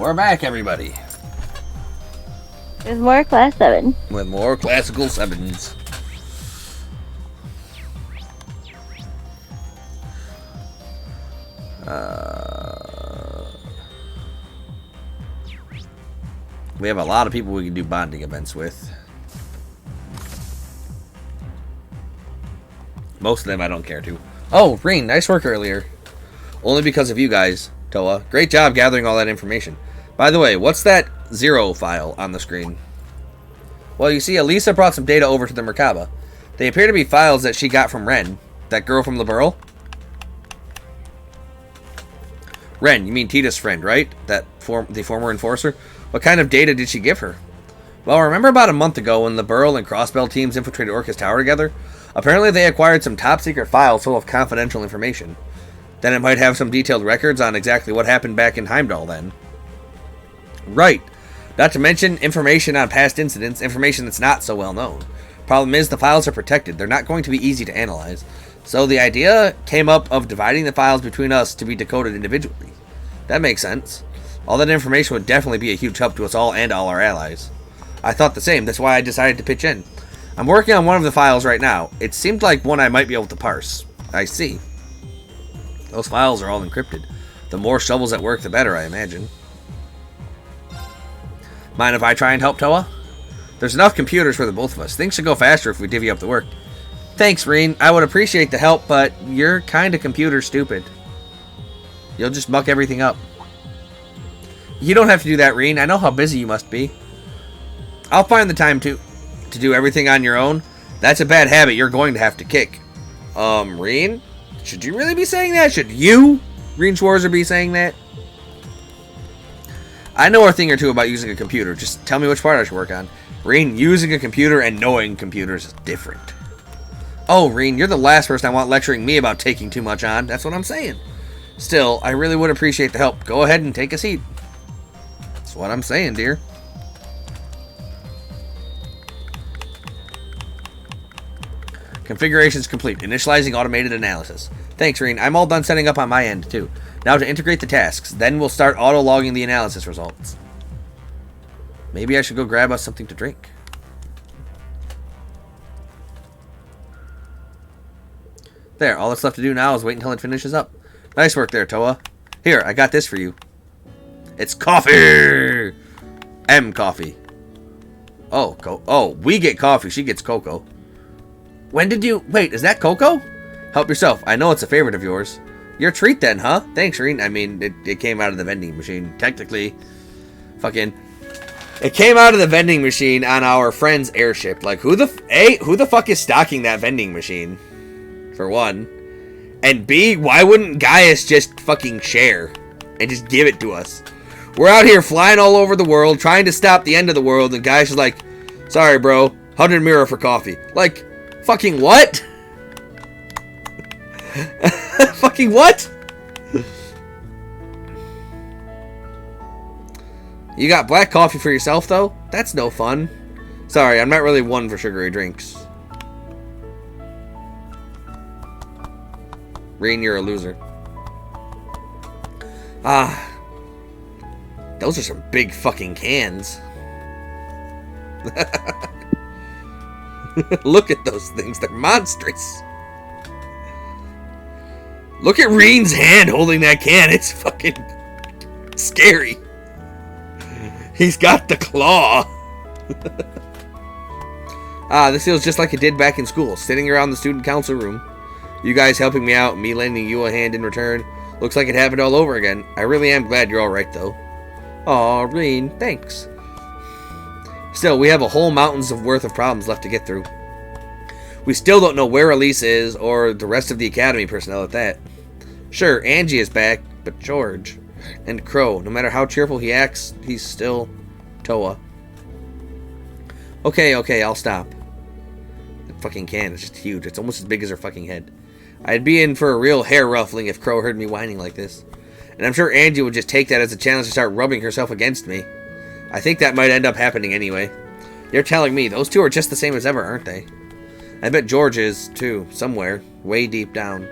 We're back, everybody. There's more class 7. With more classical 7s. We have a lot of people we can do bonding events with. Most of them I don't care to. Oh, Reen, nice work earlier. Only because of you guys, Toa. Great job gathering all that information. By the way, what's that 0 file on the screen? Well, you see, Elisa brought some data over to the Merkaba. They appear to be files that she got from Ren, that girl from Liberl. Ren, you mean Tita's friend, right? The former enforcer? What kind of data did she give her? Well, remember about a month ago when the Burl and Crossbell teams infiltrated Orcus Tower together? Apparently they acquired some top-secret files full of confidential information. Then it might have some detailed records on exactly what happened back in Heimdall then. Right. Not to mention information on past incidents, information that's not so well known. Problem is, the files are protected. They're not going to be easy to analyze. So the idea came up of dividing the files between us to be decoded individually. That makes sense. All that information would definitely be a huge help to us all and all our allies. I thought the same. That's why I decided to pitch in. I'm working on one of the files right now. It seemed like one I might be able to parse. I see. Those files are all encrypted. The more shovels at work, the better, I imagine. Mind if I try and help, Toa? There's enough computers for the both of us. Things should go faster if we divvy up the work. Thanks, Reen. I would appreciate the help, but you're kind of computer stupid. You'll just muck everything up. You don't have to do that, Reen. I know how busy you must be. I'll find the time to do everything on your own. That's a bad habit you're going to have to kick. Reen? Should you really be saying that? Should you, Reen Schwarzer, be saying that? I know a thing or two about using a computer. Just tell me which part I should work on. Reen, using a computer and knowing computers is different. Oh, Reen, you're the last person I want lecturing me about taking too much on. That's what I'm saying. Still, I really would appreciate the help. Go ahead and take a seat. That's what I'm saying, dear. Configuration's complete. Initializing automated analysis. Thanks, Reen. I'm all done setting up on my end, too. Now to integrate the tasks. Then we'll start auto-logging the analysis results. Maybe I should go grab us something to drink. There, all that's left to do now is wait until it finishes up. Nice work there, Toa. Here, I got this for you. It's coffee! Coffee. Oh, we get coffee. She gets cocoa. When did you... Wait, is that cocoa? Help yourself. I know it's a favorite of yours. Your treat then, huh? Thanks, Reen. I mean, it came out of the vending machine. Technically, it came out of the vending machine on our friend's airship. Like, who the fuck is stocking that vending machine? For one. And B, why wouldn't Gaius just fucking share and just give it to us? We're out here flying all over the world trying to stop the end of the world, and Gaius is like, sorry, bro, 100 mirror for coffee. Like, fucking what? Fucking what? You got black coffee for yourself, though? That's no fun. Sorry, I'm not really one for sugary drinks. Reen, you're a loser. Those are some big fucking cans. Look at those things. They're monstrous. Look at Reen's hand holding that can. It's fucking scary. He's got the claw. This feels just like it did back in school. Sitting around the student council room. You guys helping me out, me lending you a hand in return. Looks like it happened all over again. I really am glad you're alright, though. Aw, Reen, thanks. Still, we have a whole mountain's worth of problems left to get through. We still don't know where Elise is, or the rest of the Academy personnel at that. Sure, Angie is back, but George and Crow, no matter how cheerful he acts, he's still Toa. Okay, I'll stop. The fucking can is just huge. It's almost as big as her fucking head. I'd be in for a real hair ruffling if Crow heard me whining like this. And I'm sure Angie would just take that as a challenge to start rubbing herself against me. I think that might end up happening anyway. You're telling me, those two are just the same as ever, aren't they? I bet George is, too, somewhere, way deep down.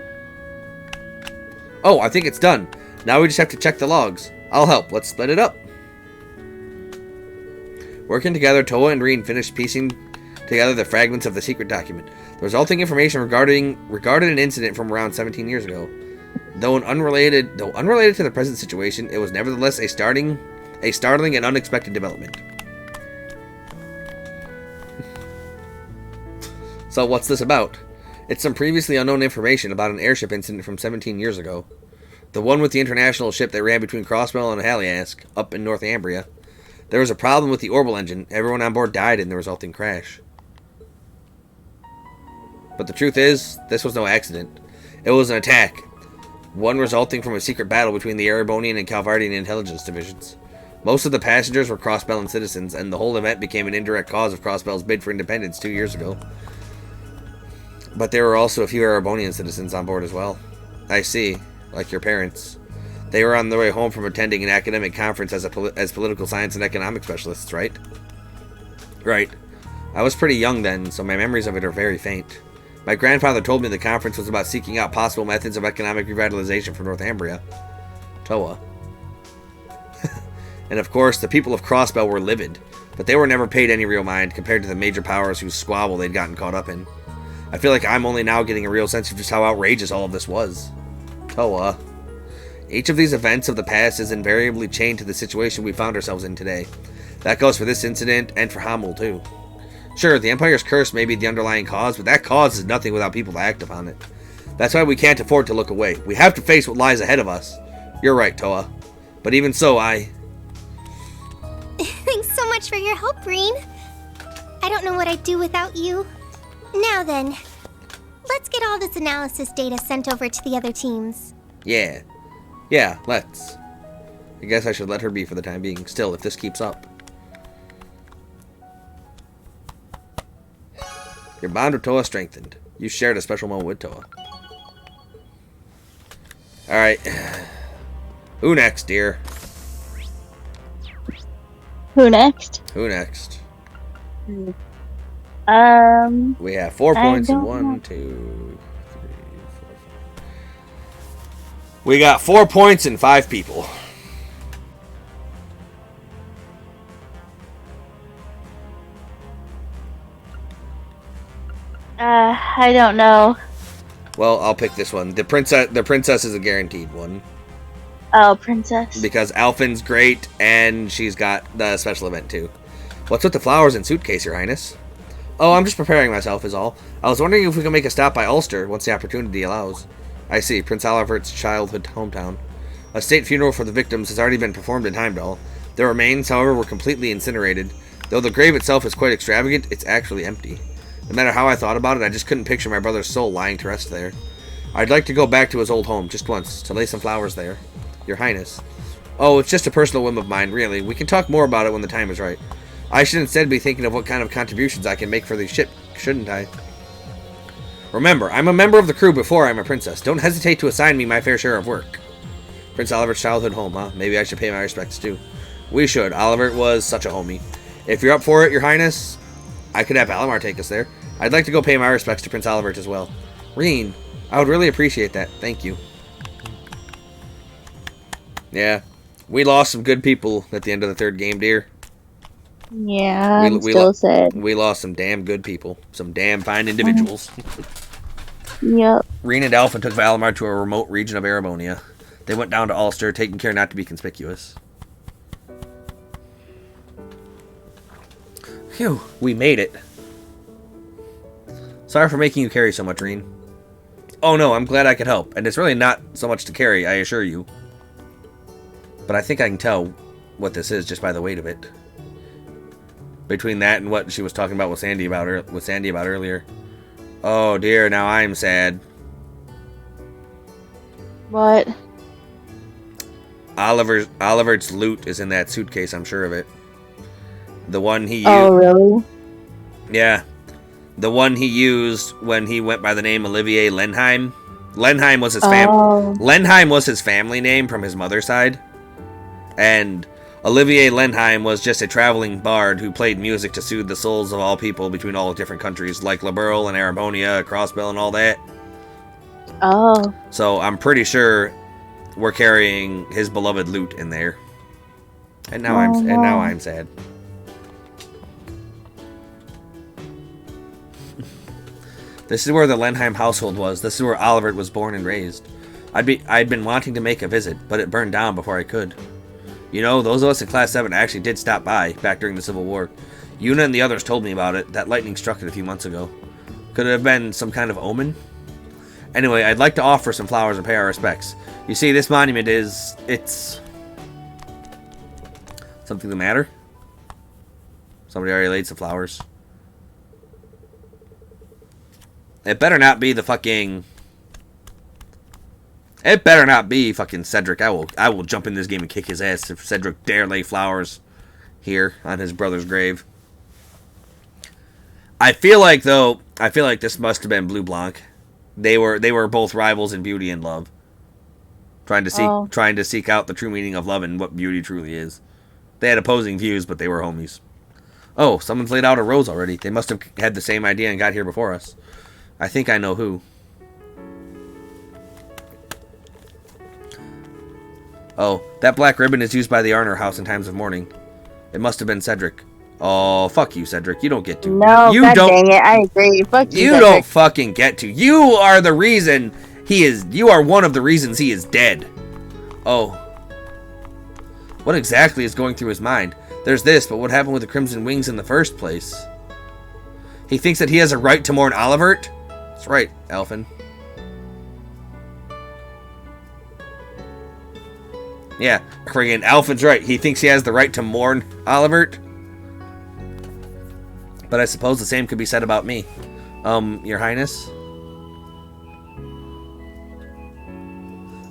Oh, I think it's done. Now we just have to check the logs. I'll help. Let's split it up. Working together, Toa and Reen finished piecing together the fragments of the secret document. The resulting information regarded an incident from around 17 years ago. Though unrelated to the present situation, it was nevertheless a startling and unexpected development. So what's this about? It's some previously unknown information about an airship incident from 17 years ago. The one with the international ship that ran between Crossbell and Haliask, up in Northumbria. There was a problem with the orbital engine. Everyone on board died in the resulting crash. But the truth is, this was no accident. It was an attack. One resulting from a secret battle between the Erebonian and Calvardian intelligence divisions. Most of the passengers were Crossbellan citizens, and the whole event became an indirect cause of Crossbell's bid for independence 2 years ago. But there were also a few Erebonian citizens on board as well. I see, like your parents. They were on their way home from attending an academic conference as political science and economic specialists, right? Right. I was pretty young then, so my memories of it are very faint. My grandfather told me the conference was about seeking out possible methods of economic revitalization for Northumbria. Toa. And of course, the people of Crossbell were livid, but they were never paid any real mind compared to the major powers whose squabble they'd gotten caught up in. I feel like I'm only now getting a real sense of just how outrageous all of this was. Toa. Each of these events of the past is invariably chained to the situation we found ourselves in today. That goes for this incident and for Hamel too. Sure, the Empire's curse may be the underlying cause, but that cause is nothing without people to act upon it. That's why we can't afford to look away. We have to face what lies ahead of us. You're right, Toa. But even so, Thanks so much for your help, Reen. I don't know what I'd do without you. Now then, let's get all this analysis data sent over to the other teams. Yeah. Yeah, let's. I guess I should let her be for the time being. Still, if this keeps up. Your bond with Toa strengthened. You shared a special moment with Toa. Alright. Who next, dear? Who next? Who next? We have 4 points in 1, 2, 3, 4, 5. We got 4 points and 5 people. I don't know. Well, I'll pick this one. The princess is a guaranteed one. Oh, princess. Because Alphen's great, and she's got the special event too. What's with the flowers and suitcase, Your Highness? Oh, I'm just preparing myself, is all. I was wondering if we could make a stop by Ulster once the opportunity allows. I see. Prince Olivert's childhood hometown. A state funeral for the victims has already been performed in Heimdall. Their remains, however, were completely incinerated. Though the grave itself is quite extravagant, it's actually empty. No matter how I thought about it, I just couldn't picture my brother's soul lying to rest there. I'd like to go back to his old home just once, to lay some flowers there. Your Highness. Oh, it's just a personal whim of mine, really. We can talk more about it when the time is right. I should instead be thinking of what kind of contributions I can make for the ship, shouldn't I? Remember, I'm a member of the crew before I'm a princess. Don't hesitate to assign me my fair share of work. Prince Olivert's childhood home, huh? Maybe I should pay my respects too. We should. Olivert was such a homie. If you're up for it, Your Highness, I could have Alamar take us there. I'd like to go pay my respects to Prince Olivert as well. Reen, I would really appreciate that. Thank you. Yeah, we lost some good people at the end of the third game, dear. Yeah, I'm still sad. We lost some damn good people. Some damn fine individuals. Yep. Reen and Alpha took Valimar to a remote region of Erebonia. They went down to Ulster, taking care not to be conspicuous. Phew, we made it. Sorry for making you carry so much, Reen. Oh no, I'm glad I could help. And it's really not so much to carry, I assure you. But I think I can tell what this is just by the weight of it. Between that and what she was talking about with Sandy about earlier. Oh dear, now I'm sad. What? Oliver's loot is in that suitcase, I'm sure of it. The one he used. Oh, really? Yeah. The one he used when he went by the name Olivier Lenheim. Lenheim was his Lenheim was his family name from his mother's side. And Olivier Lenheim was just a traveling bard who played music to soothe the souls of all people between all different countries, like Liberl and Erebonia, Crossbell, and all that. Oh. So I'm pretty sure we're carrying his beloved loot in there. And now I'm sad. This is where the Lenheim household was. This is where Olivert was born and raised. I'd been wanting to make a visit, but it burned down before I could. You know, those of us in Class 7 actually did stop by, back during the Civil War. Yuna and the others told me about it. That lightning struck it a few months ago. Could it have been some kind of omen? Anyway, I'd like to offer some flowers and pay our respects. You see, this monument it's... Something the matter? Somebody already laid some flowers. It better not be the fucking... It better not be fucking Cedric. I will jump in this game and kick his ass if Cedric dare lay flowers here on his brother's grave. I feel like this must have been Blue Blanc. They were both rivals in beauty and love. Trying to seek out the true meaning of love and what beauty truly is. They had opposing views, but they were homies. Oh, someone's laid out a rose already. They must have had the same idea and got here before us. I think I know who. Oh, that black ribbon is used by the Arner house in times of mourning. It must have been Cedric. Oh, fuck you, Cedric. You don't get to. No, you God don't, dang it. I agree. Fuck you, You Cedric. don't fucking get to. You are the reason he is... You are one of the reasons he is dead. Oh. What exactly is going through his mind? There's this, but what happened with the Crimson Wings in the first place? He thinks that he has a right to mourn Olivert? That's right, Alphen. Yeah, friggin' Alphen's right. He thinks he has the right to mourn Olivert. But I suppose the same could be said about me. Your Highness?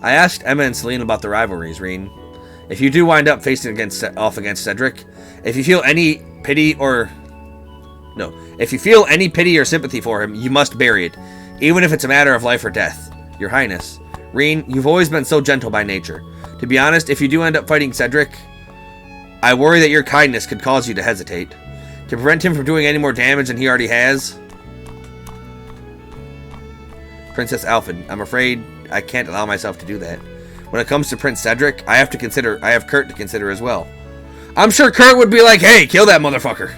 I asked Emma and Celine about the rivalries, Reen. If you do wind up facing off against Cedric, if you feel any pity or sympathy for him, you must bury it, even if it's a matter of life or death. Your Highness. Reen, you've always been so gentle by nature. To be honest, if you do end up fighting Cedric, I worry that your kindness could cause you to hesitate. To prevent him from doing any more damage than he already has. Princess Alphen, I'm afraid I can't allow myself to do that. When it comes to Prince Cedric, I have Kurt to consider as well. I'm sure Kurt would be like, hey, kill that motherfucker.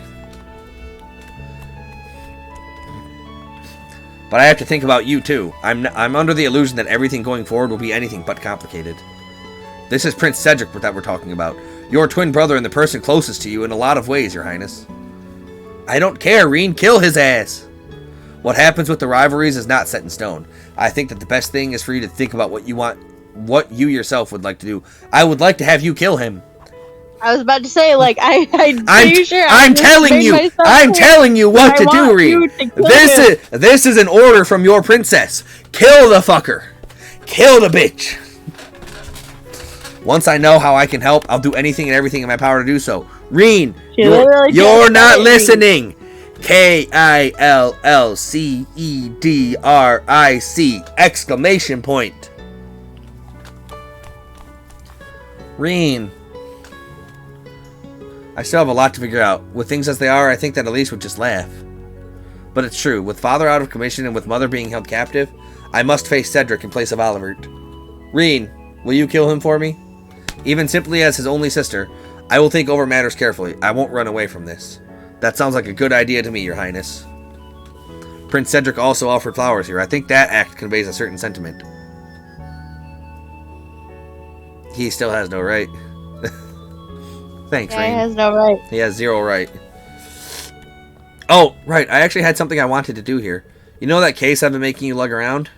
But I have to think about you too. I'm under the illusion that everything going forward will be anything but complicated. This is Prince Cedric that we're talking about. Your twin brother and the person closest to you in a lot of ways, Your Highness. I don't care, Reen. Kill his ass. What happens with the rivalries is not set in stone. I think that the best thing is for you to think about what you yourself would like to do. I would like to have you kill him. I was about to say, like, I'm telling you what to do, Reen. This is an order from your princess. Kill the fucker. Kill the bitch. Once I know how I can help, I'll do anything and everything in my power to do so. Reen, you're not listening. KILLCEDRIC exclamation point. Reen. I still have a lot to figure out. With things as they are, I think that Elise would just laugh. But it's true. With Father out of commission and with Mother being held captive, I must face Cedric in place of Olivert. Reen, will you kill him for me? Even simply as his only sister, I will think over matters carefully. I won't run away from this. That sounds like a good idea to me, Your Highness. Prince Cedric also offered flowers here. I think that act conveys a certain sentiment. He still has no right. Thanks, Reen. He has no right. He has zero right. Oh, right. I actually had something I wanted to do here. You know that case I've been making you lug around?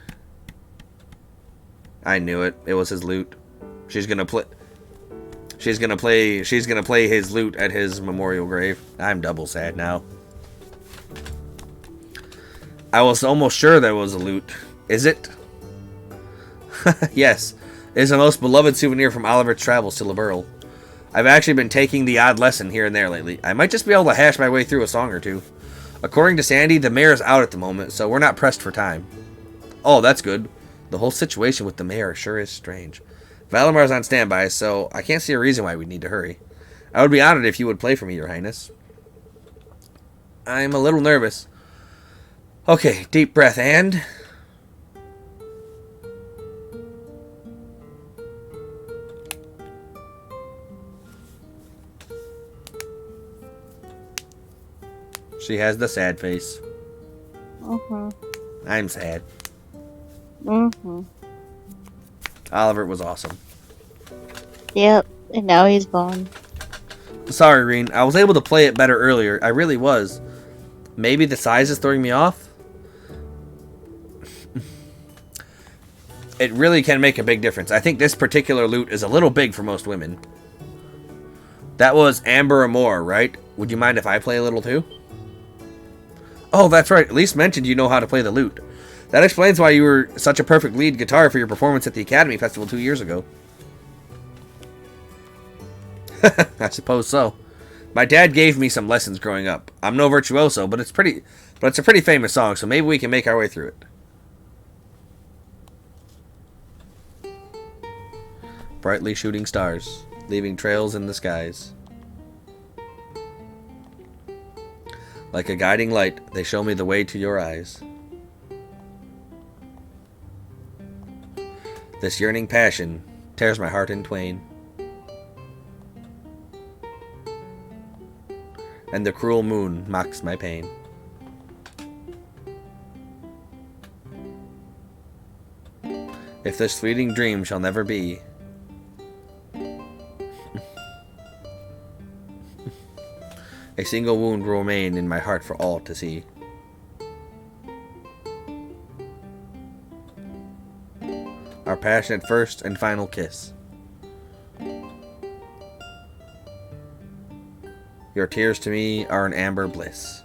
I knew it. It was his loot. She's gonna play his loot at his memorial grave. I'm double sad now. I was almost sure that was a loot. Is it? Yes. It is the most beloved souvenir from Oliver's travels to Liberl. I've actually been taking the odd lesson here and there lately. I might just be able to hash my way through a song or two. According to Sandy, the mayor is out at the moment, so we're not pressed for time. Oh, that's good. The whole situation with the mayor sure is strange. Valimar's on standby, so I can't see a reason why we'd need to hurry. I would be honored if you would play for me, Your Highness. I'm a little nervous. Okay, deep breath and... She has the sad face. Uh-huh. I'm sad. Mm-hmm. Oliver was awesome. Yep. And now he's gone. Sorry, Reen. I was able to play it better earlier. I really was. Maybe the size is throwing me off? It really can make a big difference. I think this particular loot is a little big for most women. That was Amber Amore, right? Would you mind if I play a little too? Oh, that's right. At least mentioned you know how to play the lute. That explains why you were such a perfect lead guitar for your performance at the Academy Festival 2 years ago. I suppose so. My dad gave me some lessons growing up. I'm no virtuoso, but it's a pretty famous song, so maybe we can make our way through it. Brightly shooting stars, leaving trails in the skies. Like a guiding light, they show me the way to your eyes. This yearning passion tears my heart in twain. And the cruel moon mocks my pain. If this fleeting dream shall never be, a single wound will remain in my heart for all to see. Our passionate first and final kiss. Your tears to me are an amber bliss.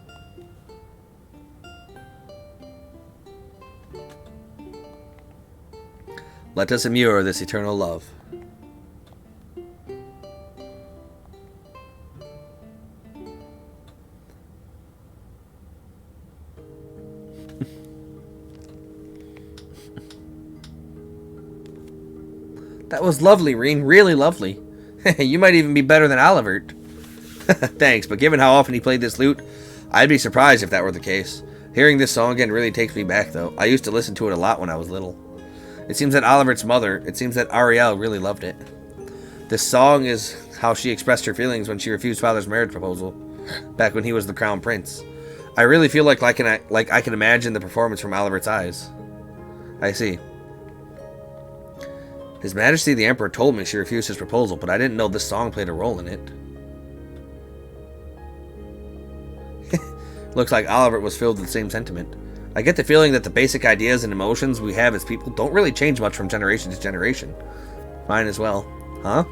Let us immure this eternal love. That was lovely, Reen. Really lovely. You might even be better than Olivert. Thanks, but given how often he played this lute, I'd be surprised if that were the case. Hearing this song again really takes me back, though. I used to listen to it a lot when I was little. It seems that Olivert's mother, it seems that Ariel really loved it. This song is how she expressed her feelings when she refused Father's marriage proposal, back when he was the crown prince. I really feel like I can imagine the performance from Olivert's eyes. I see. His Majesty the Emperor told me she refused his proposal, but I didn't know this song played a role in it. Looks like Olivert was filled with the same sentiment. I get the feeling that the basic ideas and emotions we have as people don't really change much from generation to generation. Mine as well. Huh?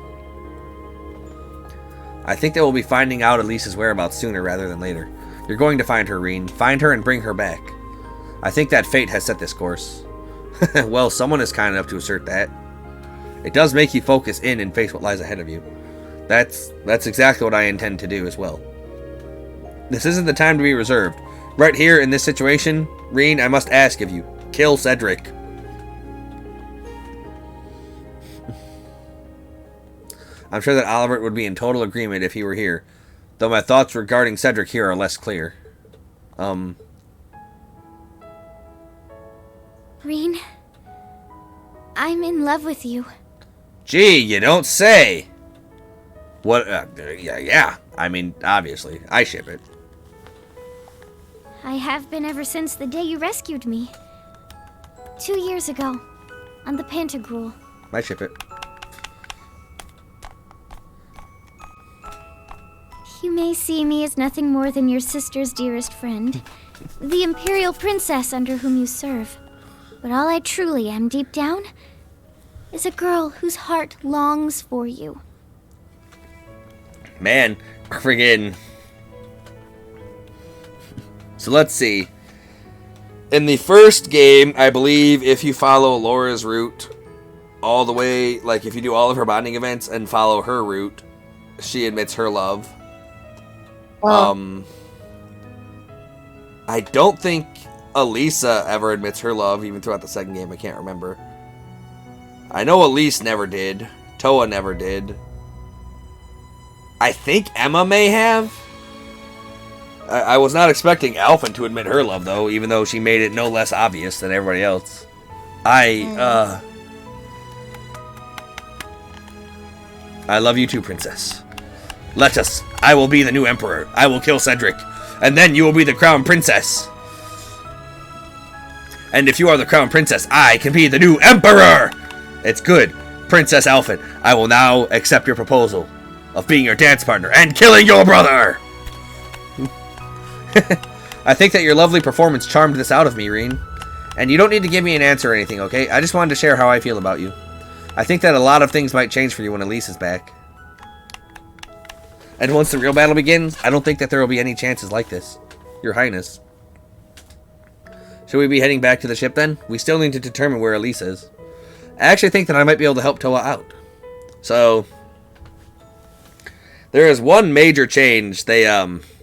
I think that we'll be finding out Elise's whereabouts sooner rather than later. You're going to find her, Reen. Find her and bring her back. I think that fate has set this course. Well, someone is kind enough to assert that. It does make you focus in and face what lies ahead of you. That's exactly what I intend to do as well. This isn't the time to be reserved. Right here in this situation, Reen, I must ask of you. Kill Cedric. I'm sure that Olivert would be in total agreement if he were here, though my thoughts regarding Cedric here are less clear. Reen, I'm in love with you. Gee, you don't say. What? Yeah. I mean, obviously, I ship it. I have been ever since the day you rescued me. 2 years ago, on the Pantagruel. I ship it. You may see me as nothing more than your sister's dearest friend, the Imperial Princess under whom you serve. But all I truly am deep down is a girl whose heart longs for you. Man, friggin'. So let's see. In the first game, I believe if you follow Laura's route all the way, like if you do all of her bonding events and follow her route, she admits her love. I don't think Elisa ever admits her love, even throughout the second game. I can't remember. I know Elise never did. Toa never did. I think Emma may have. I was not expecting Alphen to admit her love, though, even though she made it no less obvious than everybody else. I love you too, Princess. Let us. I will be the new Emperor. I will kill Cedric. And then you will be the Crown Princess. And if you are the crown princess, I can be the new emperor! It's good. Princess Alfin, I will now accept your proposal of being your dance partner and killing your brother! I think that your lovely performance charmed this out of me, Reen. And you don't need to give me an answer or anything, okay? I just wanted to share how I feel about you. I think that a lot of things might change for you when Elise is back. And once the real battle begins, I don't think that there will be any chances like this. Your Highness. Should we be heading back to the ship then? We still need to determine where Elise is. I actually think that I might be able to help Toa out. So, there is one major change they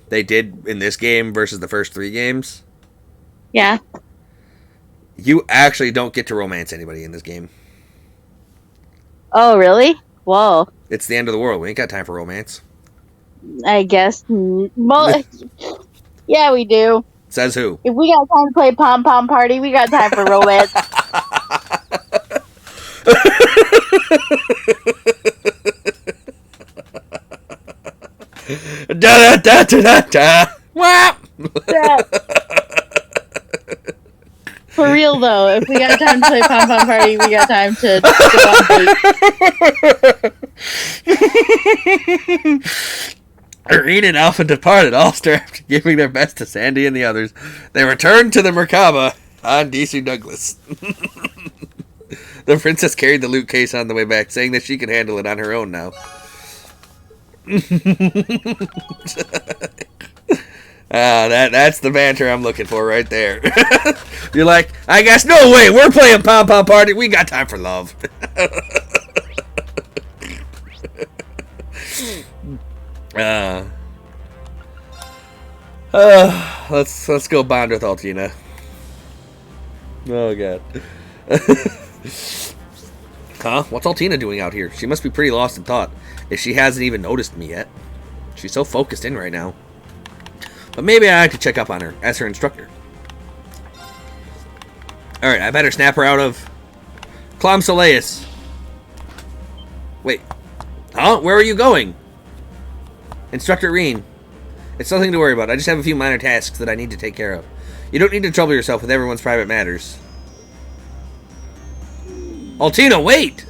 did in this game versus the first 3 games. Yeah. You actually don't get to romance anybody in this game. Oh, really? Whoa. It's the end of the world. We ain't got time for romance. I guess. Yeah, we do. Says who? If we got time to play Pom Pom Party, we got time for romance. Da da da da da. Wah! Yeah. For real though, if we got time to play Pom Pom Party, we got time to go on dates. Irene and Alpha departed, all after giving their best to Sandy and the others. They returned to the Merkaba on DC Douglas. The princess carried the loot case on the way back, saying that she could handle it on her own now. That's the banter I'm looking for right there. You're like, I guess no way, we're playing Pom Pom Party, we got time for love. Let's go bond with Altina. Oh god. Huh? What's Altina doing out here? She must be pretty lost in thought, if she hasn't even noticed me yet. She's so focused in right now. But maybe I like to check up on her as her instructor. Alright, I better snap her out of Clom Soleus. Wait. Huh? Where are you going? Instructor Reen. It's nothing to worry about. I just have a few minor tasks that I need to take care of. You don't need to trouble yourself with everyone's private matters. Altina, wait!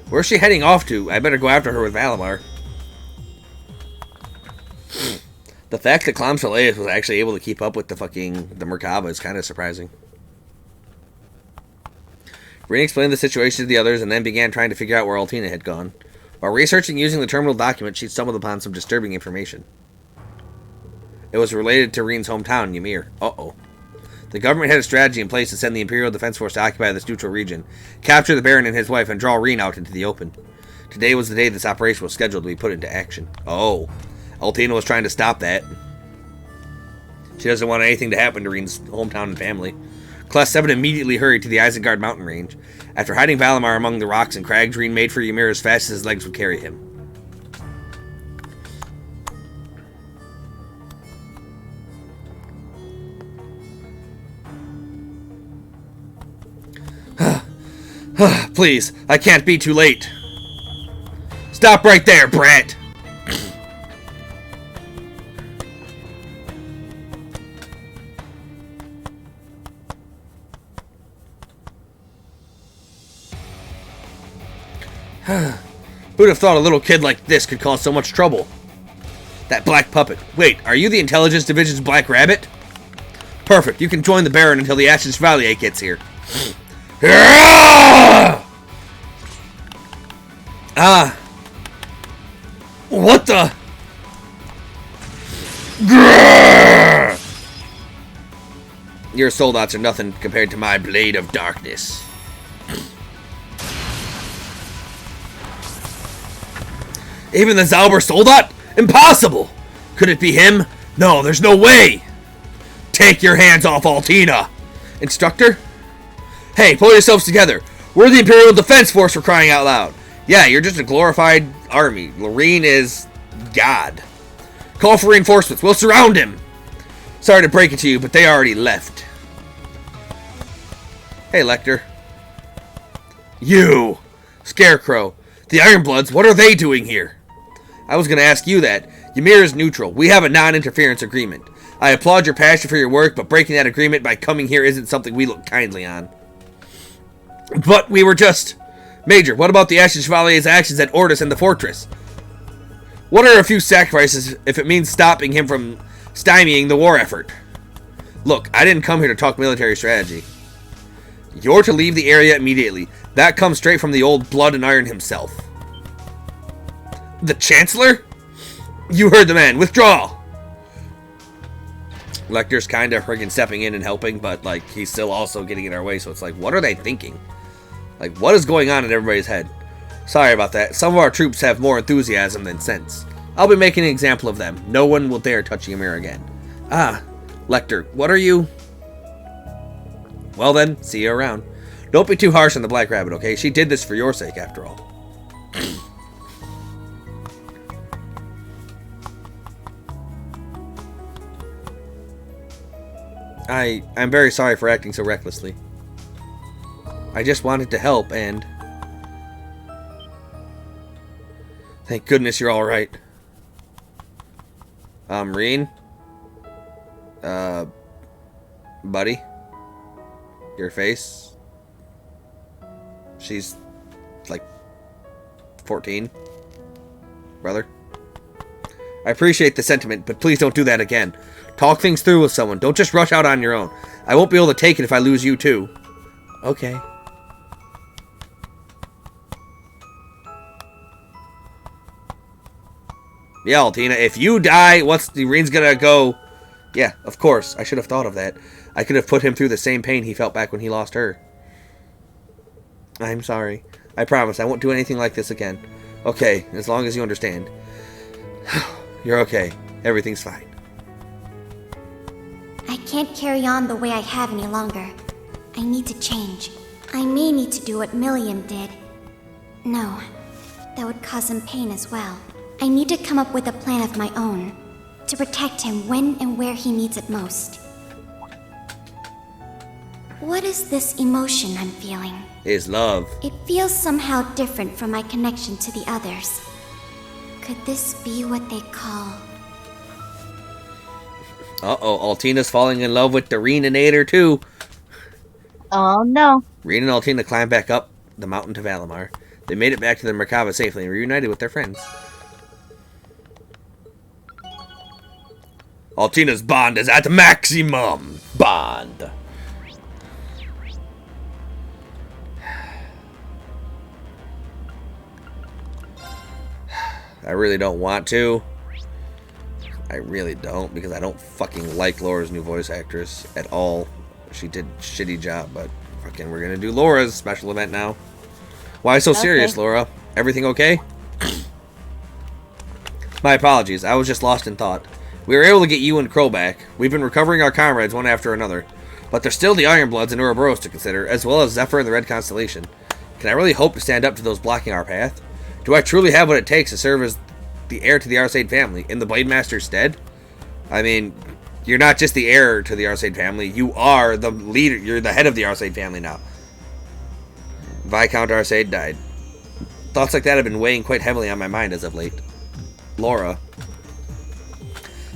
Where's she heading off to? I better go after her with Valimar. The fact that Clom Soleus was actually able to keep up with the Merkaba is kind of surprising. Reen explained the situation to the others and then began trying to figure out where Altina had gone. While researching using the terminal document, she stumbled upon some disturbing information. It was related to Reen's hometown, Ymir. Uh-oh. The government had a strategy in place to send the Imperial Defense Force to occupy this neutral region, capture the Baron and his wife, and draw Reen out into the open. Today was the day this operation was scheduled to be put into action. Oh. Altina was trying to stop that. She doesn't want anything to happen to Reen's hometown and family. Class 7 immediately hurried to the Isengard mountain range. After hiding Valimar among the rocks and crags, Reen made for Ymir as fast as his legs would carry him. Please, I can't be too late. Stop right there, brat! Who'd have thought a little kid like this could cause so much trouble? That black puppet. Wait, are you the Intelligence Division's Black Rabbit? Perfect, you can join the Baron until the Ashen Chevalier gets here. What the? Your soldats are nothing compared to my blade of darkness. Even the Zauber Soldat? Impossible! Could it be him? No, there's no way! Take your hands off Altina! Instructor? Hey, pull yourselves together. We're the Imperial Defense Force, for crying out loud. Yeah, you're just a glorified army. Lorene is God. Call for reinforcements. We'll surround him. Sorry to break it to you, but they already left. Hey, Lecter. You! Scarecrow. The Ironbloods, what are they doing here? I was going to ask you that. Ymir is neutral. We have a non-interference agreement. I applaud your passion for your work, but breaking that agreement by coming here isn't something we look kindly on. But we were just... Major, what about the Ashen Chevalier's actions at Ortis and the fortress? What are a few sacrifices if it means stopping him from stymieing the war effort? Look, I didn't come here to talk military strategy. You're to leave the area immediately. That comes straight from the old Blood and Iron himself. The Chancellor? You heard the man. Withdraw! Lecter's kind of friggin' stepping in and helping, but, like, he's still also getting in our way, so it's like, what are they thinking? Like, what is going on in everybody's head? Sorry about that. Some of our troops have more enthusiasm than sense. I'll be making an example of them. No one will dare touch Ymir again. Ah, Lecter, what are you? Well then, see you around. Don't be too harsh on the Black Rabbit, okay? She did this for your sake, after all. I'm very sorry for acting so recklessly. I just wanted to help, and... Thank goodness you're alright. Reen? Buddy? Your face? She's... like... 14? Brother? I appreciate the sentiment, but please don't do that again. Talk things through with someone. Don't just rush out on your own. I won't be able to take it if I lose you, too. Okay. Yeah, Altina, if you die, Reen's gonna go... Yeah, of course. I should have thought of that. I could have put him through the same pain he felt back when he lost her. I'm sorry. I promise I won't do anything like this again. Okay, as long as you understand. You're okay. Everything's fine. I can't carry on the way I have any longer. I need to change. I may need to do what Milliam did. No, that would cause him pain as well. I need to come up with a plan of my own to protect him when and where he needs it most. What is this emotion I'm feeling? Is love. It feels somehow different from my connection to the others. Could this be what they call... Uh-oh, Altina's falling in love with the Reeninator too. Oh no. Reen and Altina climbed back up the mountain to Valimar. They made it back to the Merkaba safely and reunited with their friends. Altina's bond is at maximum. Bond. I really don't want to. I really don't, because I don't fucking like Laura's new voice actress at all. She did a shitty job, but fucking we're gonna do Laura's special event now. Why so serious, Laura? Everything okay? My apologies, I was just lost in thought. We were able to get you and Crow back. We've been recovering our comrades one after another. But there's still the Ironbloods and Ouroboros to consider, as well as Zephyr and the Red Constellation. Can I really hope to stand up to those blocking our path? Do I truly have what it takes to serve as the heir to the Arseid family in the Blade Master's stead? I mean, you're not just the heir to the Arseid family, you are the leader, you're the head of the Arseid family now. Viscount Arseid died. Thoughts like that have been weighing quite heavily on my mind as of late. Laura.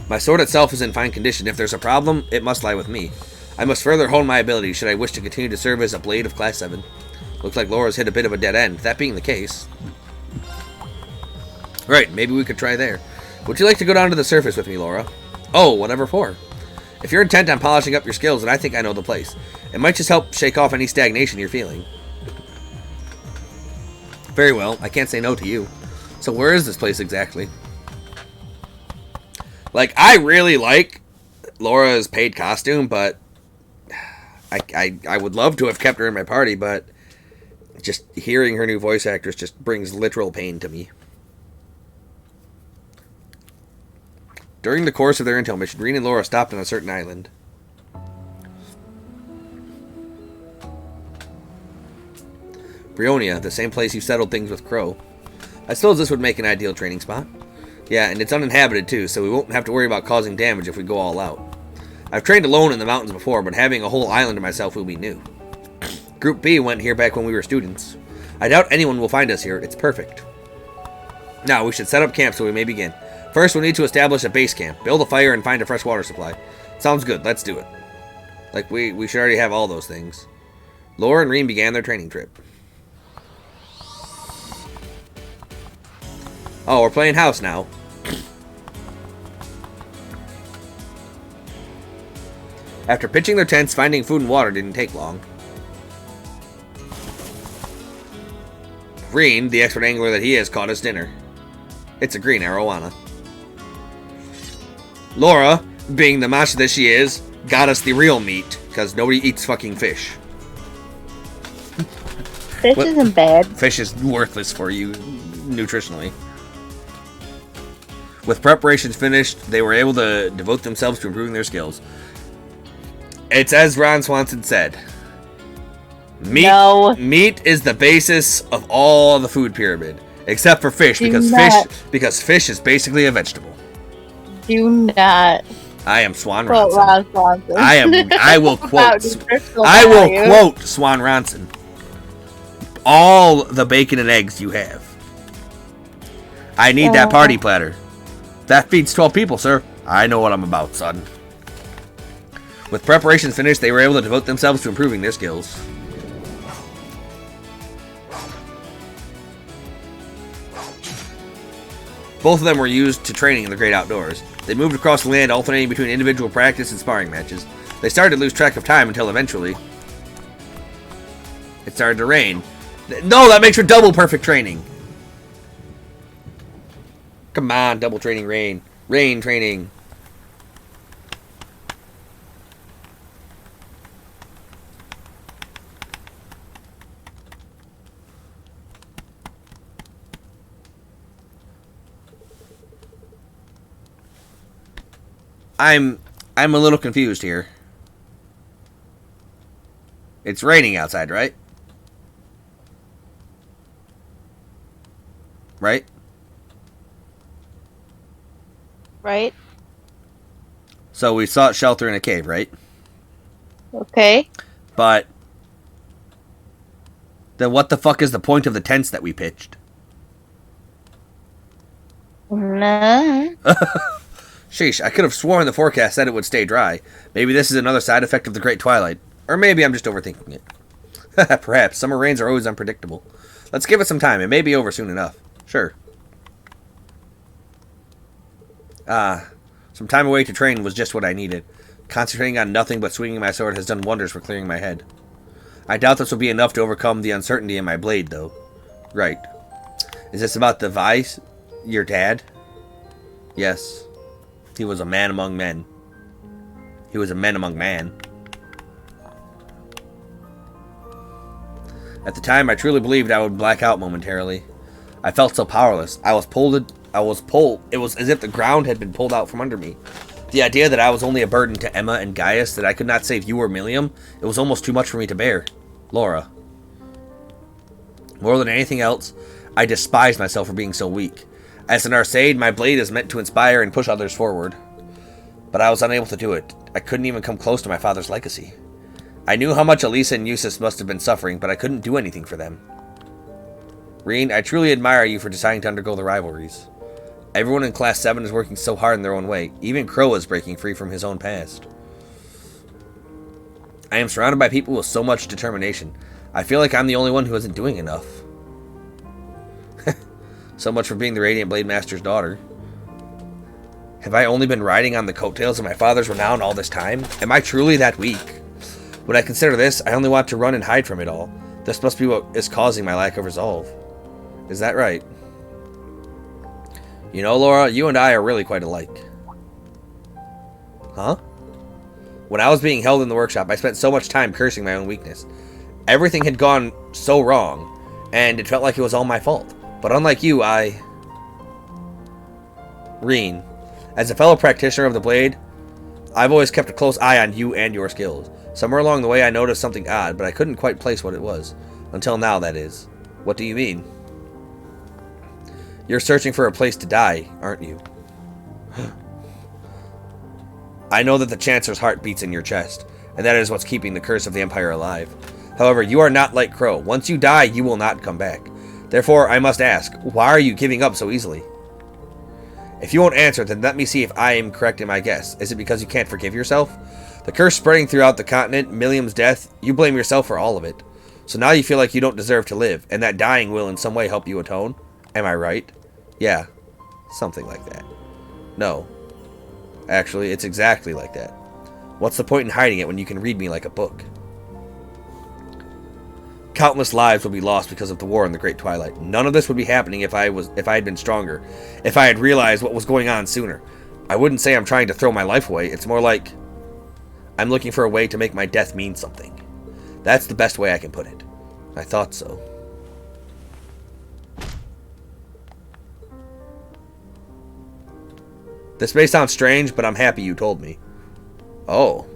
My sword itself is in fine condition. If there's a problem, it must lie with me. I must further hone my ability should I wish to continue to serve as a blade of Class 7. Looks like Laura's hit a bit of a dead end. That being the case... Right, maybe we could try there. Would you like to go down to the surface with me, Laura? Oh, whatever for. If you're intent on polishing up your skills, then I think I know the place. It might just help shake off any stagnation you're feeling. Very well, I can't say no to you. So where is this place exactly? Like, I really like Laura's paid costume, but I would love to have kept her in my party, but just hearing her new voice actress just brings literal pain to me. During the course of their intel mission, Reen and Laura stopped on a certain island. Brionia, the same place you settled things with Crow. I suppose this would make an ideal training spot. Yeah, and it's uninhabited too, so we won't have to worry about causing damage if we go all out. I've trained alone in the mountains before, but having a whole island to myself will be new. Group B went here back when we were students. I doubt anyone will find us here. It's perfect. Now, we should set up camp so we may begin. First, we'll need to establish a base camp, build a fire, and find a fresh water supply. Sounds good. Let's do it. Like, we should already have all those things. Laura and Rean began their training trip. Oh, we're playing house now. After pitching their tents, finding food and water didn't take long. Rean, the expert angler that he is, caught us dinner. It's a green arowana. Laura, being the macho that she is, got us the real meat, because nobody eats fucking fish. Fish isn't bad. Fish is worthless for you, nutritionally. With preparations finished, they were able to devote themselves to improving their skills. It's as Ron Swanson said. Meat is the basis of all the food pyramid, except for fish, because fish is basically a vegetable. Do not. I am Swan quote Ronson. Ron Swanson. I will quote. I will quote Swan Ronson. All the bacon and eggs you have. I need that party platter. That feeds 12 people, sir. I know what I'm about, son. With preparations finished, they were able to devote themselves to improving their skills. Both of them were used to training in the great outdoors. They moved across the land, alternating between individual practice and sparring matches. They started to lose track of time until eventually it started to rain. No, that makes for double perfect training. Come on, double training rain. Rain training. I'm a little confused here. It's raining outside, right? Right? Right? So we sought shelter in a cave, right? Okay. But then what the fuck is the point of the tents that we pitched? Nah. Sheesh, I could have sworn the forecast said it would stay dry. Maybe this is another side effect of the Great Twilight. Or maybe I'm just overthinking it. Perhaps. Summer rains are always unpredictable. Let's give it some time. It may be over soon enough. Sure. Some time away to train was just what I needed. Concentrating on nothing but swinging my sword has done wonders for clearing my head. I doubt this will be enough to overcome the uncertainty in my blade, though. Right. Is this about the Vice? Your dad? Yes. He was a man among men. He was a man among man. At the time, I truly believed I would black out momentarily. I felt so powerless. It was as if the ground had been pulled out from under me. The idea that I was only a burden to Emma and Gaius, that I could not save you or Millium, it was almost too much for me to bear. Laura. More than anything else, I despised myself for being so weak. As an Arseid, my blade is meant to inspire and push others forward. But I was unable to do it. I couldn't even come close to my father's legacy. I knew how much Elisa and Eustace must have been suffering, but I couldn't do anything for them. Rean, I truly admire you for deciding to undergo the rivalries. Everyone in Class 7 is working so hard in their own way. Even Crow is breaking free from his own past. I am surrounded by people with so much determination. I feel like I'm the only one who isn't doing enough. So much for being the Radiant Blade Master's daughter. Have I only been riding on the coattails of my father's renown all this time? Am I truly that weak? When I consider this, I only want to run and hide from it all. This must be what is causing my lack of resolve. Is that right? You know, Laura, you and I are really quite alike. Huh? When I was being held in the workshop, I spent so much time cursing my own weakness. Everything had gone so wrong, and it felt like it was all my fault. But unlike you, Rean, as a fellow practitioner of the blade, I've always kept a close eye on you and your skills. Somewhere along the way I noticed something odd, but I couldn't quite place what it was. Until now, that is. What do you mean? You're searching for a place to die, aren't you? I know that the Chancellor's heart beats in your chest, and that is what's keeping the curse of the Empire alive. However, you are not like Crow. Once you die, you will not come back. Therefore, I must ask, why are you giving up so easily? If you won't answer, then let me see if I am correct in my guess. Is it because you can't forgive yourself? The curse spreading throughout the continent, Milliam's death, you blame yourself for all of it. So now you feel like you don't deserve to live, and that dying will in some way help you atone? Am I right? Yeah, something like that. No. Actually, it's exactly like that. What's the point in hiding it when you can read me like a book? Countless lives will be lost because of the war in the Great Twilight. None of this would be happening if I had been stronger, if I had realized what was going on sooner. I wouldn't say I'm trying to throw my life away. It's more like I'm looking for a way to make my death mean something. That's the best way I can put it. I thought so. This may sound strange, but I'm happy you told me. Oh.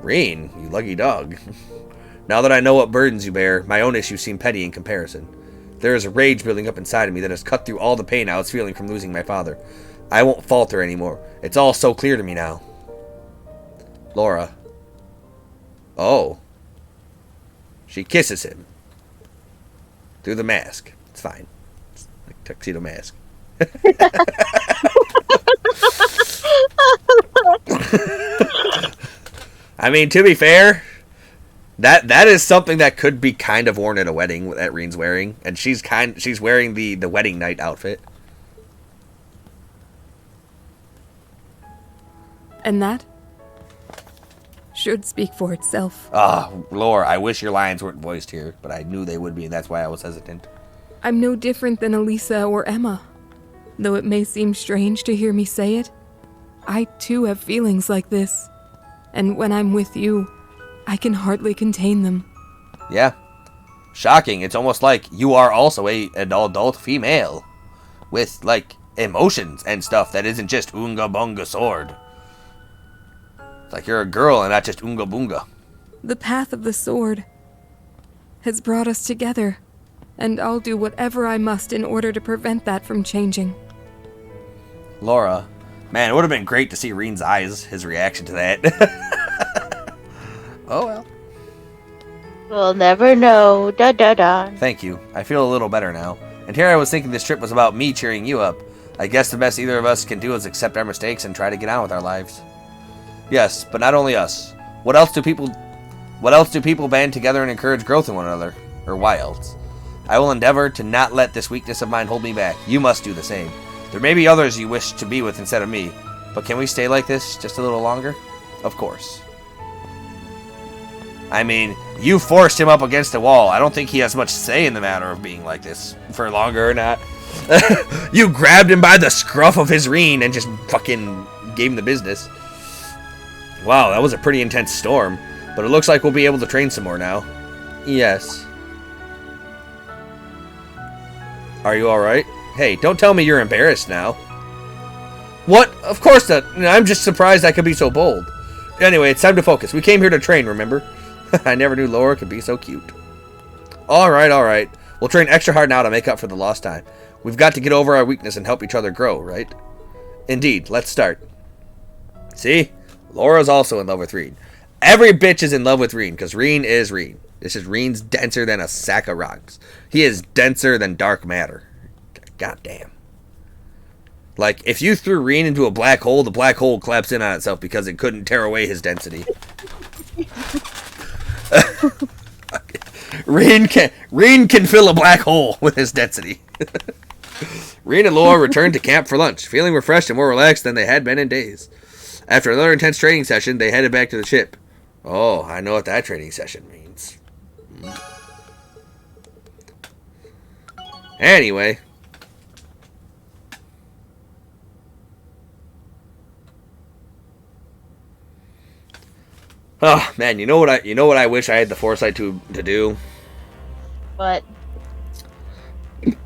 Reen, you lucky dog. Now that I know what burdens you bear, my own issues seem petty in comparison. There is a rage building up inside of me that has cut through all the pain I was feeling from losing my father. I won't falter anymore. It's all so clear to me now. Laura. Oh. She kisses him. Through the mask. It's fine. It's like tuxedo mask. I mean, to be fair, that is something that could be kind of worn at a wedding that Reen's wearing, and she's wearing the wedding night outfit. And that should speak for itself. Laura, I wish your lines weren't voiced here, but I knew they would be, and that's why I was hesitant. I'm no different than Elisa or Emma. Though it may seem strange to hear me say it, I too have feelings like this. And when I'm with you, I can hardly contain them. Yeah. Shocking. It's almost like you are also an adult female. With, like, emotions and stuff that isn't just Oonga Boonga sword. It's like you're a girl and not just Oonga Boonga. The path of the sword has brought us together, and I'll do whatever I must in order to prevent that from changing. Laura. Man, it would have been great to see Reen's eyes, his reaction to that. Oh well. We'll never know. Da da da. Thank you. I feel a little better now. And here I was thinking this trip was about me cheering you up. I guess the best either of us can do is accept our mistakes and try to get on with our lives. Yes, but not only us. What else do people band together and encourage growth in one another? Or why else? I will endeavor to not let this weakness of mine hold me back. You must do the same. There may be others you wish to be with instead of me, but can we stay like this just a little longer? Of course. I mean, you forced him up against the wall. I don't think he has much say in the matter of being like this for longer or not. You grabbed him by the scruff of his Reen and just fucking gave him the business. Wow, that was a pretty intense storm, but it looks like we'll be able to train some more now. Yes. Are you alright? Hey, don't tell me you're embarrassed now. What? Of course not. I'm just surprised I could be so bold. Anyway, it's time to focus. We came here to train, remember? I never knew Laura could be so cute. Alright. We'll train extra hard now to make up for the lost time. We've got to get over our weakness and help each other grow, right? Indeed, let's start. See? Laura's also in love with Reen. Every bitch is in love with Reen, because Reen is Reen. It's just Reen's denser than a sack of rocks. He is denser than dark matter. God damn. Like, if you threw Reen into a black hole, the black hole collapsed in on itself because it couldn't tear away his density. Reen can fill a black hole with his density. Reen and Laura returned to camp for lunch, feeling refreshed and more relaxed than they had been in days. After another intense training session, they headed back to the ship. Oh, I know what that training session means. Anyway. Oh man, you know what I wish I had the foresight to do? But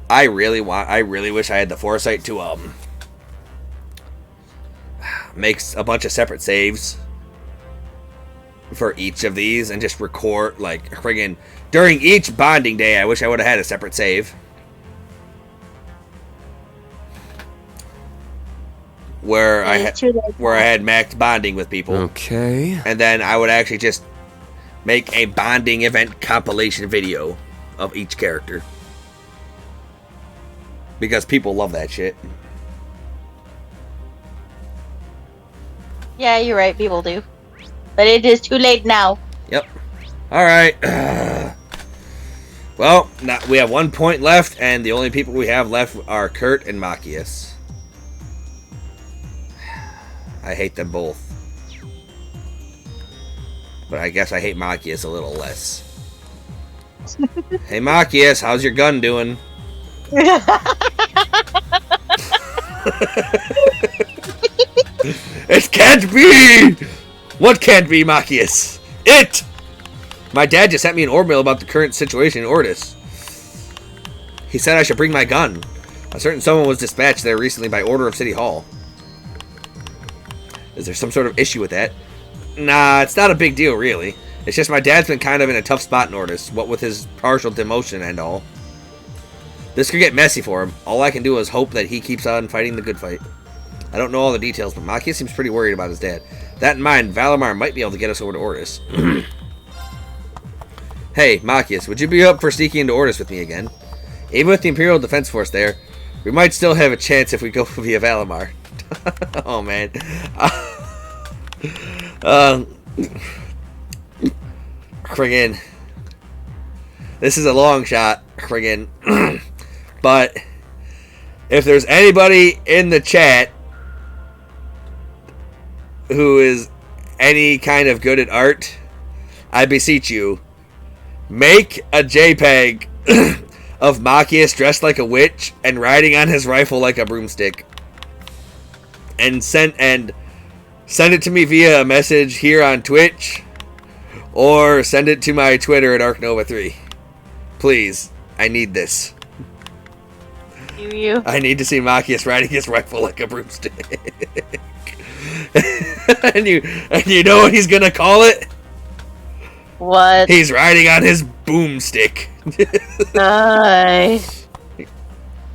I really wish I had the foresight to make a bunch of separate saves for each of these and just record, like, friggin' during each bonding day. I wish I would have had a separate save where I had maxed bonding with people. Okay. And then I would actually just make a bonding event compilation video of each character, because people love that shit. Yeah, you're right. People do, but it is too late now. Yep. All right. Well, we have 1 point left, and the only people we have left are Kurt and Machias. I hate them both. But I guess I hate Machias a little less. Hey, Machias, how's your gun doing? It can't be! What can't be, Machias? It! My dad just sent me an orb mail about the current situation in Ordis. He said I should bring my gun. A certain someone was dispatched there recently by order of City Hall. Is there some sort of issue with that? Nah, it's not a big deal, really. It's just my dad's been kind of in a tough spot in Ordis, what with his partial demotion and all. This could get messy for him. All I can do is hope that he keeps on fighting the good fight. I don't know all the details, but Machias seems pretty worried about his dad. That in mind, Valimar might be able to get us over to Ordis. Hey, Machias, would you be up for sneaking into Ordis with me again? Even with the Imperial Defense Force there, we might still have a chance if we go via Valimar. Oh, man. Friggin'. This is a long shot, friggin'. But if there's anybody in the chat who is any kind of good at art, I beseech you, make a JPEG of Machias dressed like a witch and riding on his rifle like a broomstick, and send it to me via a message here on Twitch, or send it to my Twitter at ArkNova3. Please, I need this. You. I need to see Machias riding his rifle like a broomstick. and you know what he's gonna call it? What? He's riding on his boomstick.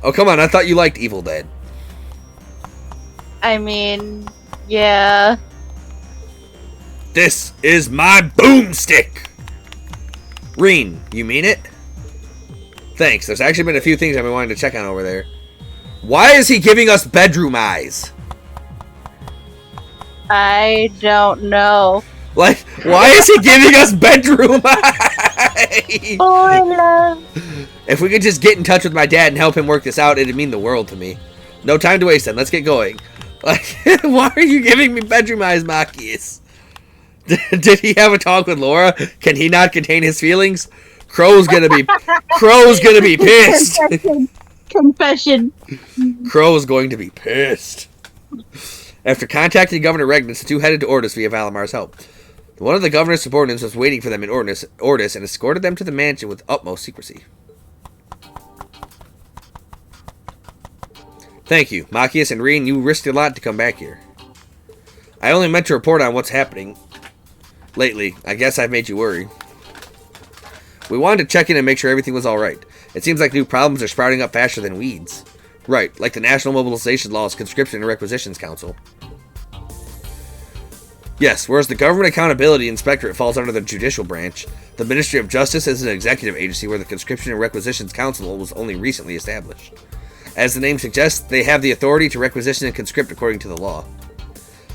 Oh, come on, I thought you liked Evil Dead. I mean, yeah. This is my boomstick! Reen, you mean it? Thanks, there's actually been a few things I've been wanting to check on over there. Why is he giving us bedroom eyes? I don't know. Like, why is he giving us bedroom eyes? Spoiler! If we could just get in touch with my dad and help him work this out, it'd mean the world to me. No time to waste then, let's get going. Like, why are you giving me bedroom eyes, Machias? Did he have a talk with Laura? Can he not contain his feelings? Crow's gonna be pissed. Confession. Crow's going to be pissed. After contacting Governor Regnitz, the two headed to Ordis via Valamar's help. One of the governor's subordinates was waiting for them in Ordis and escorted them to the mansion with utmost secrecy. Thank you, Machias and Reen. You risked a lot to come back here. I only meant to report on what's happening lately. I guess I've made you worry. We wanted to check in and make sure everything was alright. It seems like new problems are sprouting up faster than weeds. Right, like the National Mobilization Laws, Conscription and Requisitions Council. Yes, whereas the Government Accountability Inspectorate falls under the Judicial Branch, the Ministry of Justice is an executive agency where the Conscription and Requisitions Council was only recently established. As the name suggests, they have the authority to requisition and conscript according to the law.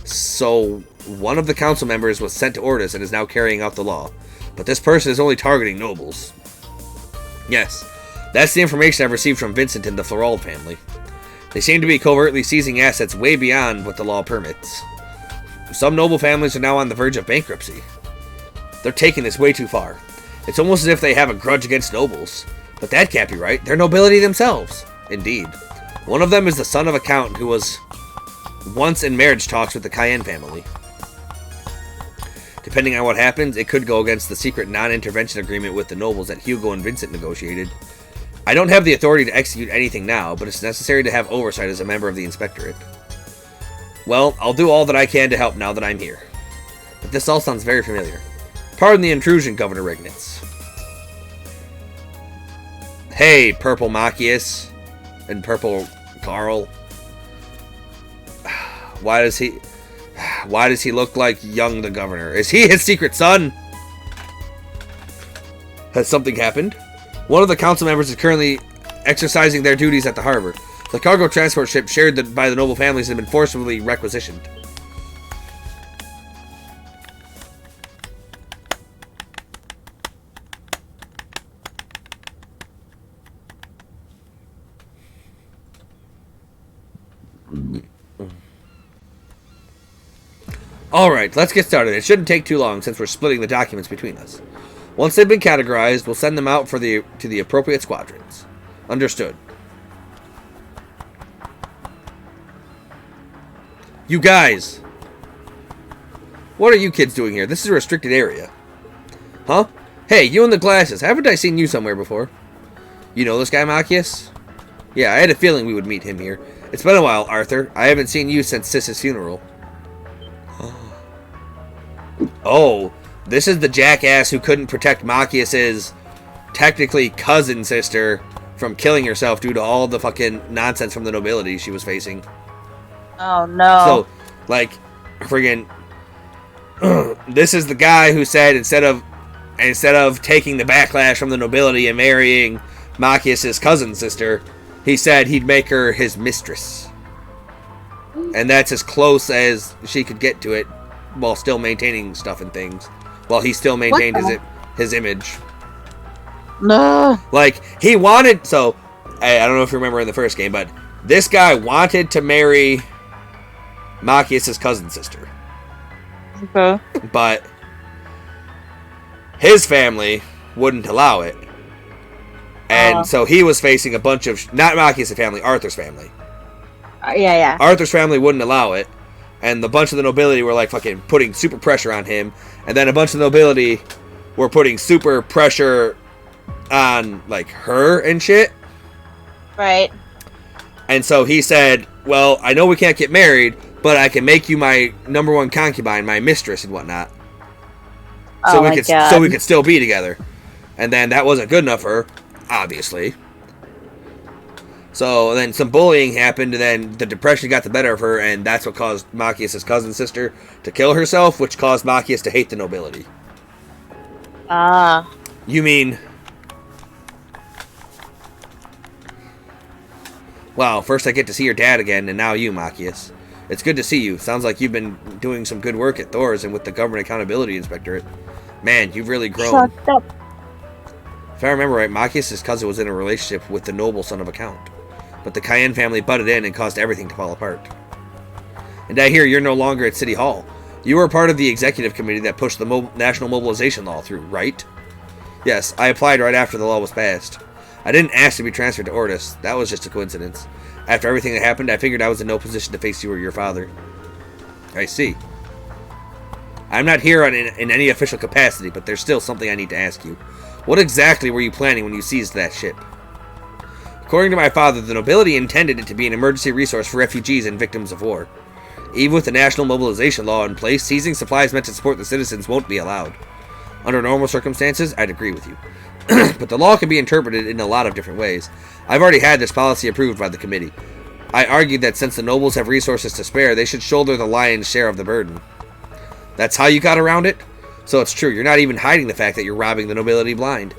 So, one of the council members was sent to Ordis and is now carrying out the law. But this person is only targeting nobles. Yes, that's the information I've received from Vincent and the Florald family. They seem to be covertly seizing assets way beyond what the law permits. Some noble families are now on the verge of bankruptcy. They're taking this way too far. It's almost as if they have a grudge against nobles. But that can't be right. They're nobility themselves. Indeed. One of them is the son of a count who was once in marriage talks with the Cayenne family. Depending on what happens, it could go against the secret non-intervention agreement with the nobles that Hugo and Vincent negotiated. I don't have the authority to execute anything now, but it's necessary to have oversight as a member of the Inspectorate. Well, I'll do all that I can to help now that I'm here. But this all sounds very familiar. Pardon the intrusion, Governor Regnitz. Hey, Purple Machias and Purple Carl. Why does he look like young the governor? Is he his secret son? Has something happened? One of the council members is currently exercising their duties at the harbor. The cargo transport ship shared by the noble families has been forcibly requisitioned. Alright, let's get started. It shouldn't take too long since we're splitting the documents between us. Once they've been categorized, we'll send them out to the appropriate squadrons. Understood. You guys! What are you kids doing here? This is a restricted area. Huh? Hey, you in the glasses. Haven't I seen you somewhere before? You know this guy, Machias? Yeah, I had a feeling we would meet him here. It's been a while, Arthur. I haven't seen you since Sis's funeral. Oh, this is the jackass who couldn't protect Machias's technically cousin sister from killing herself due to all the fucking nonsense from the nobility she was facing. Oh no. So, like, friggin' this is the guy who said instead of taking the backlash from the nobility and marrying Machias's cousin sister, he said he'd make her his mistress. And that's as close as she could get to it while still maintaining stuff and things. While he still maintained his image. No. Like, he wanted... So, I don't know if you remember in the first game, but this guy wanted to marry Machias's cousin sister. Okay. But his family wouldn't allow it. And so he was facing a bunch of... Not Machias' family, Arthur's family. Yeah. Arthur's family wouldn't allow it. And the bunch of the nobility were like fucking putting super pressure on him. And then a bunch of the nobility were putting super pressure on like her and shit. Right. And so he said, well, I know we can't get married, but I can make you my number one concubine, my mistress and whatnot. So we could still be together. And then that wasn't good enough for her, obviously. So then some bullying happened, and then the depression got the better of her, and that's what caused Machias' cousin sister to kill herself, which caused Machias to hate the nobility. You mean... Wow, first I get to see your dad again, and now you, Machias. It's good to see you. Sounds like you've been doing some good work at Thor's and with the Government Accountability Inspectorate. Man, you've really grown. Shut up. If I remember right, Machias' cousin was in a relationship with the noble son of a count. But the Cayenne family butted in and caused everything to fall apart. And I hear you're no longer at City Hall. You were part of the executive committee that pushed the National Mobilization Law through, right? Yes, I applied right after the law was passed. I didn't ask to be transferred to Ortis. That was just a coincidence. After everything that happened, I figured I was in no position to face you or your father. I see. I'm not here in any official capacity, but there's still something I need to ask you. What exactly were you planning when you seized that ship? According to my father, the nobility intended it to be an emergency resource for refugees and victims of war. Even with the national mobilization law in place, seizing supplies meant to support the citizens won't be allowed. Under normal circumstances, I'd agree with you. But the law can be interpreted in a lot of different ways. I've already had this policy approved by the committee. I argued that since the nobles have resources to spare, they should shoulder the lion's share of the burden. That's how you got around it? So it's true, you're not even hiding the fact that you're robbing the nobility blind.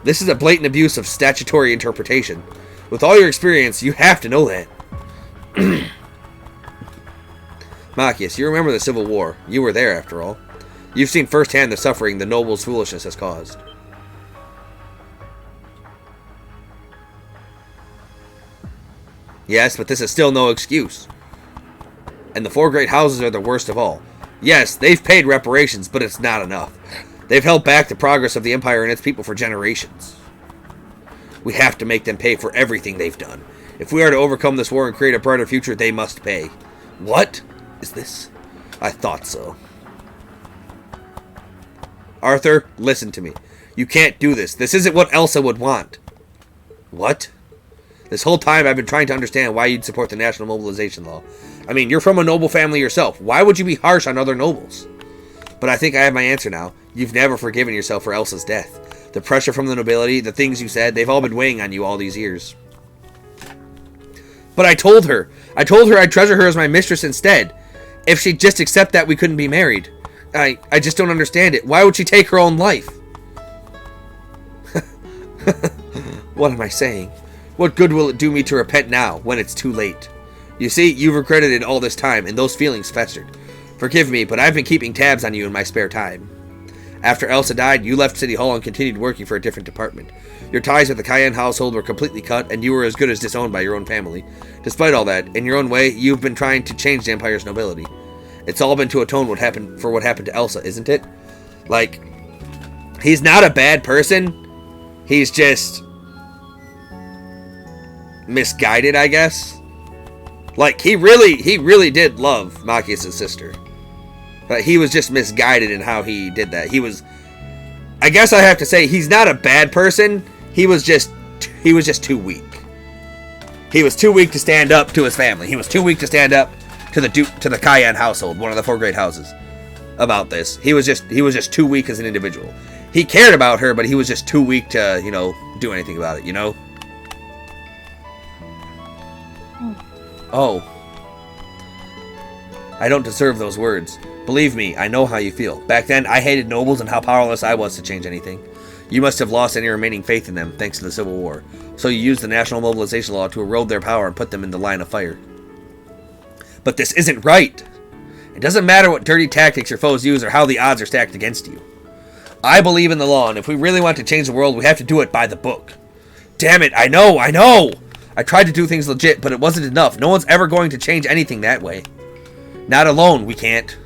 This is a blatant abuse of statutory interpretation. With all your experience, you have to know that. Machias, you remember the Civil War. You were there, after all. You've seen firsthand the suffering the nobles' foolishness has caused. Yes, but this is still no excuse. And the four great houses are the worst of all. Yes, they've paid reparations, but it's not enough. They've held back the progress of the Empire and its people for generations. We have to make them pay for everything they've done. If we are to overcome this war and create a brighter future, they must pay. What is this? I thought so. Arthur, listen to me. You can't do this. This isn't what Elsa would want. What? This whole time I've been trying to understand why you'd support the National Mobilization Law. I mean, you're from a noble family yourself. Why would you be harsh on other nobles? But I think I have my answer now. You've never forgiven yourself for Elsa's death. The pressure from the nobility, the things you said, they've all been weighing on you all these years. But I told her I'd treasure her as my mistress instead. If she'd just accept that, we couldn't be married. I just don't understand it. Why would she take her own life? What am I saying? What good will it do me to repent now, when it's too late? You see, you've regretted it all this time, and those feelings festered. Forgive me, but I've been keeping tabs on you in my spare time. After Elsa died, you left City Hall and continued working for a different department. Your ties with the Cayenne household were completely cut, and you were as good as disowned by your own family. Despite all that, in your own way, you've been trying to change the Empire's nobility. It's all been to atone what happened to Elsa, isn't it? Like, he's not a bad person. He's just misguided, I guess. Like, he really did love Machias' sister. But he was just misguided in how he did that. I guess I have to say, he's not a bad person. He was just too weak. He was too weak to stand up to his family. He was too weak to stand up to the Cayenne household, one of the 4 great houses, about this. He was just too weak as an individual. He cared about her, but he was just too weak to, do anything about it, Oh. I don't deserve those words. Believe me, I know how you feel. Back then, I hated nobles and how powerless I was to change anything. You must have lost any remaining faith in them, thanks to the Civil War. So you used the National Mobilization Law to erode their power and put them in the line of fire. But this isn't right! It doesn't matter what dirty tactics your foes use or how the odds are stacked against you. I believe in the law, and if we really want to change the world, we have to do it by the book. Damn it, I know! I tried to do things legit, but it wasn't enough. No one's ever going to change anything that way. Not alone, we can't.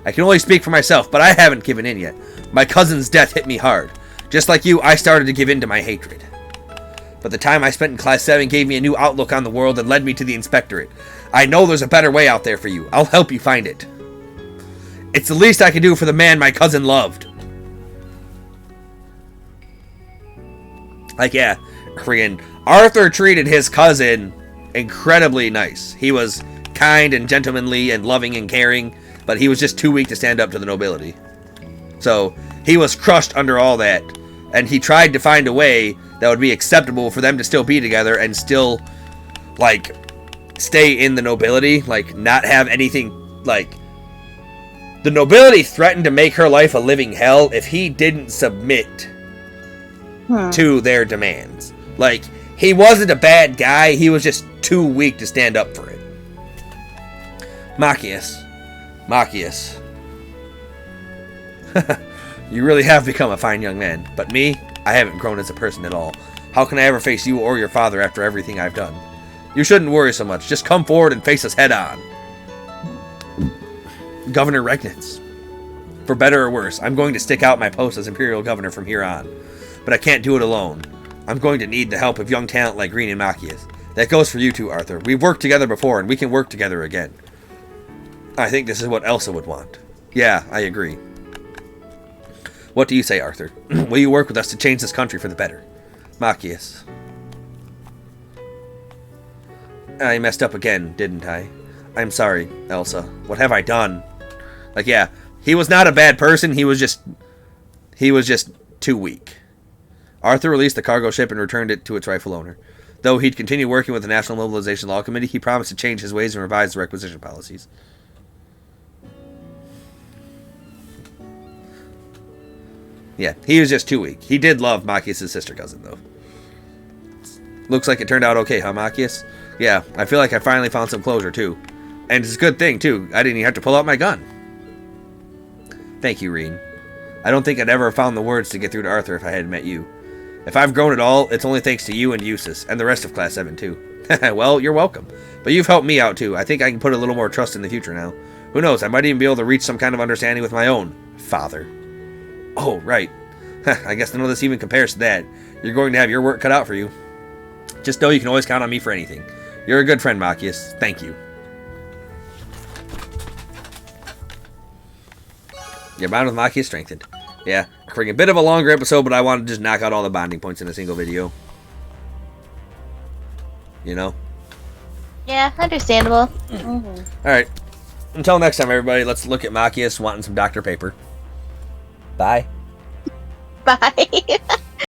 I can only speak for myself, but I haven't given in yet. My cousin's death hit me hard. Just like you, I started to give in to my hatred. But the time I spent in Class 7 gave me a new outlook on the world and led me to the Inspectorate. I know there's a better way out there for you. I'll help you find it. It's the least I can do for the man my cousin loved. Like, yeah, friggin' Arthur treated his cousin incredibly nice. He was kind and gentlemanly and loving and caring, but he was just too weak to stand up to the nobility. So, he was crushed under all that, and he tried to find a way that would be acceptable for them to still be together and still, like, stay in the nobility, like, not have anything, like, the nobility threatened to make her life a living hell if he didn't submit to their demands. Like, he wasn't a bad guy, he was just too weak to stand up for it. Machias. You really have become a fine young man, but me, I haven't grown as a person at all. How can I ever face you or your father after everything I've done? You shouldn't worry so much, just come forward and face us head on. Governor Regnitz. For better or worse, I'm going to stick out my post as Imperial Governor from here on. But I can't do it alone. I'm going to need the help of young talent like Green and Machias. That goes for you too, Arthur. We've worked together before, and we can work together again. I think this is what Elsa would want. Yeah, I agree. What do you say, Arthur? Will you work with us to change this country for the better? Machias. I messed up again, didn't I? I'm sorry, Elsa. What have I done? Like, yeah, he was not a bad person. He was just too weak. Arthur released the cargo ship and returned it to its rightful owner. Though he'd continue working with the National Mobilization Law Committee, he promised to change his ways and revise the requisition policies. Yeah, he was just too weak. He did love Machias' sister cousin, though. Looks like it turned out okay, huh, Machias? Yeah, I feel like I finally found some closure, too. And it's a good thing, too. I didn't even have to pull out my gun. Thank you, Reen. I don't think I'd ever have found the words to get through to Arthur if I hadn't met you. If I've grown at all, it's only thanks to you and Eustace, and the rest of Class 7, too. Well, you're welcome. But you've helped me out, too. I think I can put a little more trust in the future now. Who knows, I might even be able to reach some kind of understanding with my own father. Oh, right. I guess none of this even compares to that. You're going to have your work cut out for you. Just know you can always count on me for anything. You're a good friend, Machias. Thank you. Your bond with Machias strengthened. Yeah, a bit of a longer episode, but I wanted to just knock out all the bonding points in a single video. You know? Yeah, understandable. Alright. Until next time, everybody, let's look at Machias wanting some Dr. Paper. Bye. Bye.